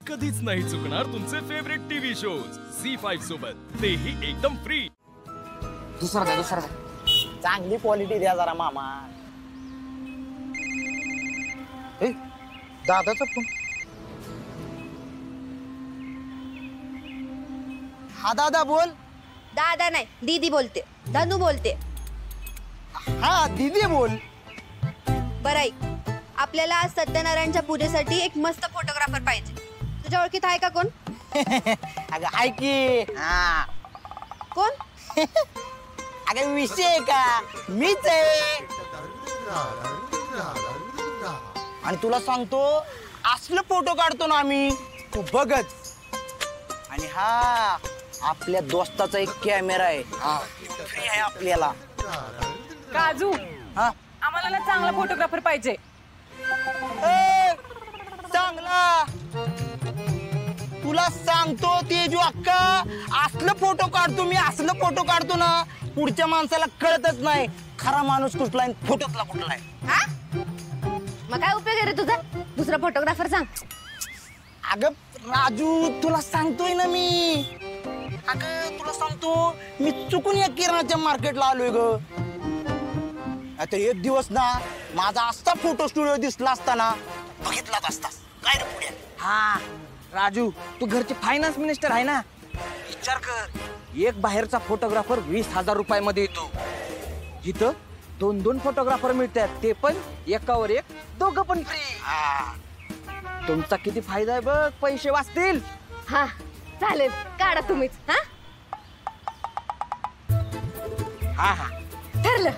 कधीच नाही चुकणार तुमचे फेवरेट टीव्ही शोज झी5 सोबत, तेही एकदम फ्री। दुसरा द्या, चांगली क्वालिटी द्या जरा मामा। दादाचा फोन। हा दादा बोल। दादा नाही, दीदी बोलते, धनू बोलते। हा दीदी बोल। बरं ऐक, आपल्याला आज सत्यनारायणच्या पूजेसाठी एक मस्त फोटोग्राफर पाहिजे। तुझ्या ओळखीत आहे का कोण? अगं आहे की। हा कोण? अगं विषय का, मीच आहे। आणि तुला सांगतो असलं फोटो काढतो ना आम्ही, तू बघच। आणि हा आपल्या दोस्ताचा एक कॅमेरा आहे, फ्री आहे आपल्याला। काजू, हा आम्हाला ना चांगला फोटोग्राफर पाहिजे। चांगला तुला सांगतो तेजू अक्का, असलं फोटो काढतो मी, असलं फोटो काढतो ना पुढच्या माणसाला कळतच नाही खरा माणूस कुठला आहे, फोटोतला कुठला आहे। हा? मग काय उपयोग आहे रे तुझा? दुसरा फोटोग्राफर सांग। अगं राजू तुला सांगतोय ना मी, अगं तुला सांगतो मी चुकून या किराणाच्या मार्केटला आलोय ग। आता एक दिवस ना माझा असा फोटो स्टुडिओ दिसला असताना बघितलाच असतास काय रे पुढे। हा राजू, तू घरचे फायनान्स मिनिस्टर आहे ना, विचार कर, एक बाहेरचा फोटोग्राफर 20,000 रुपयामध्ये येतो, इथं 2-2 फोटोग्राफर मिळतात, ते पण एकावर एक, दोघं पण फ्री। तुमचा किती फायदा आहे बघ, पैसे वाचतील। हा चालेल, काढा तुम्हीच। हा हा हा ठरलं।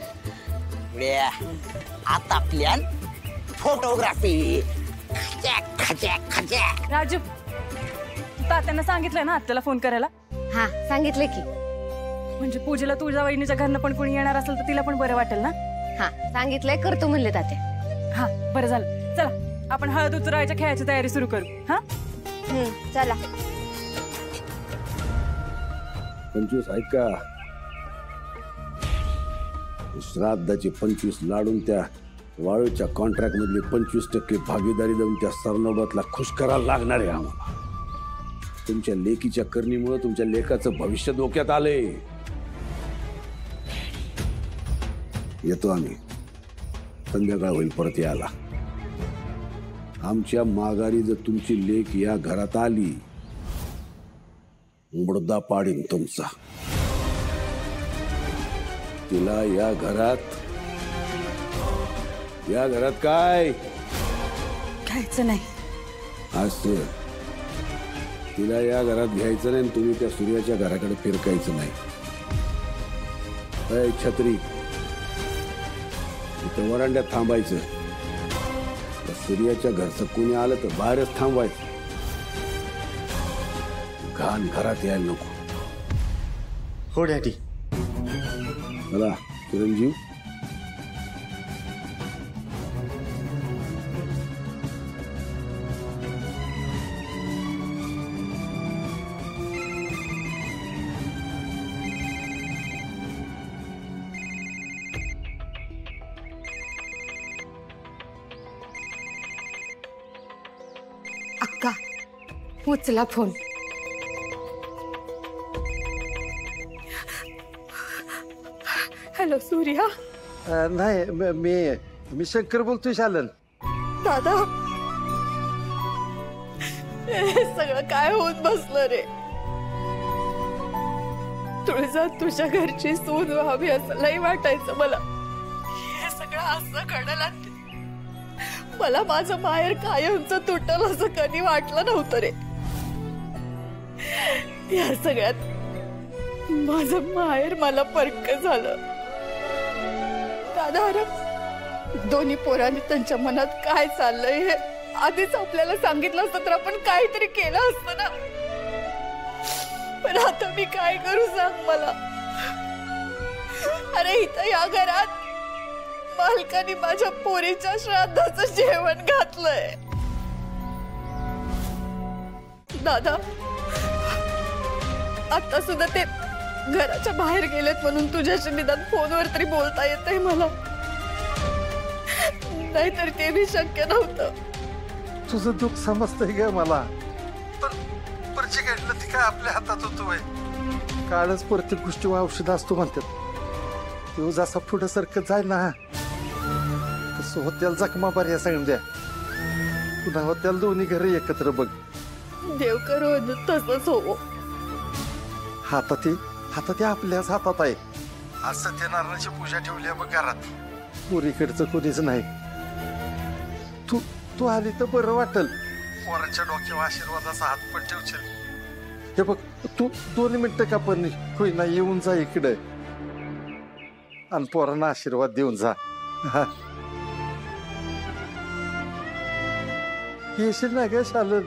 आता प्लॅन फोटोग्राफी। राजू, तू तात्यांना सांगितलंय ना आत्याला फोन करायला? हा सांगितले की। म्हणजे पूजेला तुझ्या वहिनीच्या घरनं पण कोणी येणार असेल तर तिला पण बरं वाटेल ना? हा सांगितलंय, करतो म्हणले तात्या। हा बरं झालं, चला आपण हळद उतरायच्या खेळाची तयारी सुरू करू। हा चला। 25 आहेत का? श्राद्धाचे 25 लाडून त्या वाळूच्या कॉन्ट्रॅक्ट मधली 25% भागीदारी देऊन त्या सरनोबतला खुश करायला लागणार आहे आम्हाला। तुमच्या लेकीच्या करणीमुळे तुमच्या लेकाचं भविष्य धोक्यात आले। येतो आम्ही, संध्याकाळ होईल परत यायला। आमच्या माघारी जर तुमची लेक या घरात आली, मुर्दा पाडीन तुमचा। तिला या घरात काय घ्यायचं नाही असं, तिला या घरात घ्यायचं नाही, तुम्ही त्या सूर्याच्या घराकडे फिरकायचं नाही। छत्री इथं वरांड्यात थांबायचं, त्या सूर्याच्या घरचं कोणी आलं तर बाहेरच थांबायचं, घाण घरात यायला नको। हो डॅडी। चला चिरंजीव, अक्का उचला फोन। हॅलो सूर्या। नाही मी शंकर बोलतोय शालन। दादा, हे सगळं काय होत बसलं रे? तुळजा तुझ्या घरची सून व्हावी असं लई वाटायचं मला। हे सगळं असं घडलं, मला माझं माहेर कायमचं तुटल असं कधी वाटलं नव्हतं रे। या सगळ्यात माझं माहेर मला परक झालं। दादा, अरे दोन्ही पोरांनी त्यांच्या मनात काय चाललंय हे आधीच आपल्याला सांगितलं असतं तर आपण काहीतरी केलं असतं ना। पण आता मी काय करू सांग मला? अरे इथं या घरात मालकाने माझ्या पोरीच्या श्राद्धाचं जेवण घातलंय। दादा, आता सुद्धा ते घराच्या बाहेर गेलेत म्हणून तुझ्याशी निदान फोनवर तरी बोलता येतंय मला, नाहीतर ते भी शक्य नव्हतं। तुझं दुःख समजतंय ग मला, पण परची काढलं ती काय आपल्या हातात होतो बाई. काळच प्रत्येक गोष्टीवर औषध असतो म्हणतात. तो जसा पुढे सरकत जाय ना तसं होत्याला जखमा बऱ्या सांगून पुन्हा होत्याला दोन्ही घरे एकत्र बघ. देव करो तसंच हो. हातात आपल्याच हातात आहे. आज सत्यनारायणाची पूजा ठेवली आहे बघ घरात. पुरीकडचं कोणीच नाही. तू आली तर बरं वाटेल. पोराच्या डोक्यावर आशीर्वादाचा हात पण ठेवशील. हे बघ तू 2 मिनिटं का पण होईना येऊन जा इकडे आणि पोरांना आशीर्वाद देऊन जा. हा येशील ना ग शालन?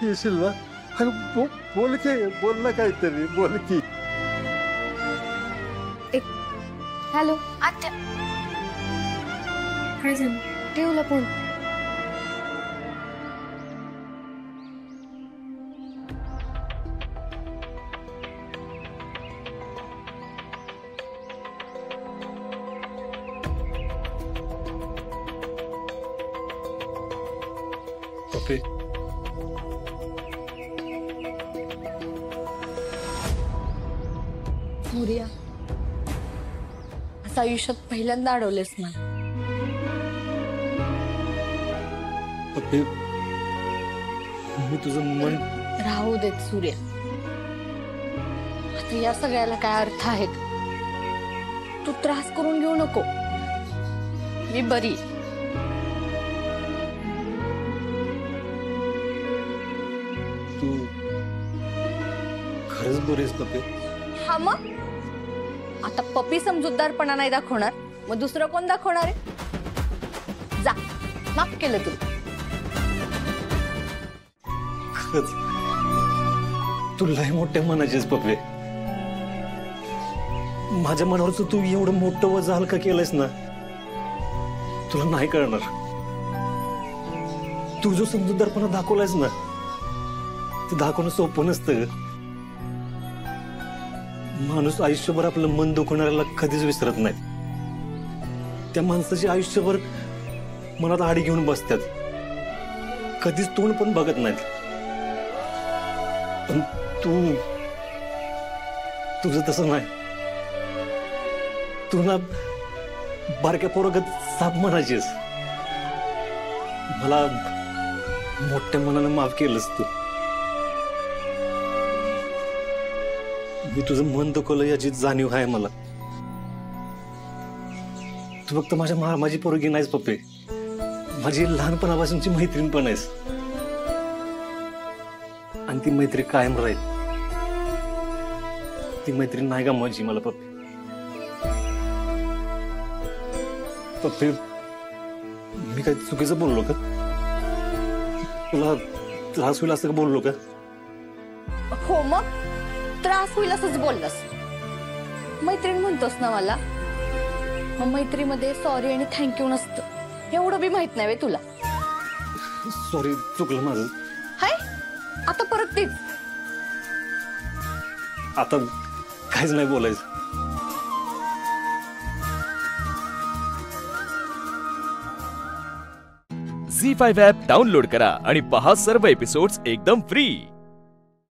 येशील ना? बोल ना काहीतरी बोल की. हॅलो आत्या. काय झालं? ठेवला फोन. पप्पी सूर्या, असं आयुष्यात पहिल्यांदा अडवलेस मला. पप्पी मी तुझं मन. राहू देत सूर्या. आता या सगळ्याला काय अर्थ आहे? तू त्रास करून घेऊ नको. मी बरी. तू खरंच बरीस पप्पी? हा मग आता पप्पी समजूतदारपणा नाही दाखवणार मग दुसरं कोण दाखवणार आहे? जा, माफ केलं तू. खरंच तू लय मोठ्या मनाचीस पप्पी. माझ्या मनावरच तू एवढं मोठं वजा हलका केलंयस ना, तुला नाही कळणार. तू जो समजूतदारपणा दाखवलायस ना ते दाखवणं सोपं नसतं. माणूस आयुष्यभर आपलं मन दुखवणाऱ्याला कधीच विसरत नाही. त्या माणसाची आयुष्यभर मनात आडी घेऊन बसतात, कधीच तोंड पण बघत नाहीत. पण तुझं तसं नाही. तू ना बारक्या पोरगत साप म्हणायचीस. मला मोठ्या मनानं माफ केलंस तू. मी तुझं मन दुखवलं याची जाणीव आहे मला. तू फक्त माझी पोरगी नाहीस पप्पे, माझी लहानपणापासूनची मैत्रीण पण आहेस. आणि ती मैत्री कायम राहील. ती मैत्रीण नाही गमवायची मला पप्पे. पप्पे मी काय चुकीचं बोललो का? तुला त्रास होईल असं का बोललो का? हो मग त्रास होईल असंच बोललास. मैत्रीण म्हणतोस ना मला, मग मैत्रीमध्ये सॉरी आणि थँक्यू नसतं एवढं बी माहित नाही तुला. सॉरी, चुकलं माझं. हाय आता परत तेच. आता काहीच नाही बोलायचं. झी5 ॲप डाउनलोड करा आणि पहा सर्व एपिसोड्स एकदम फ्री.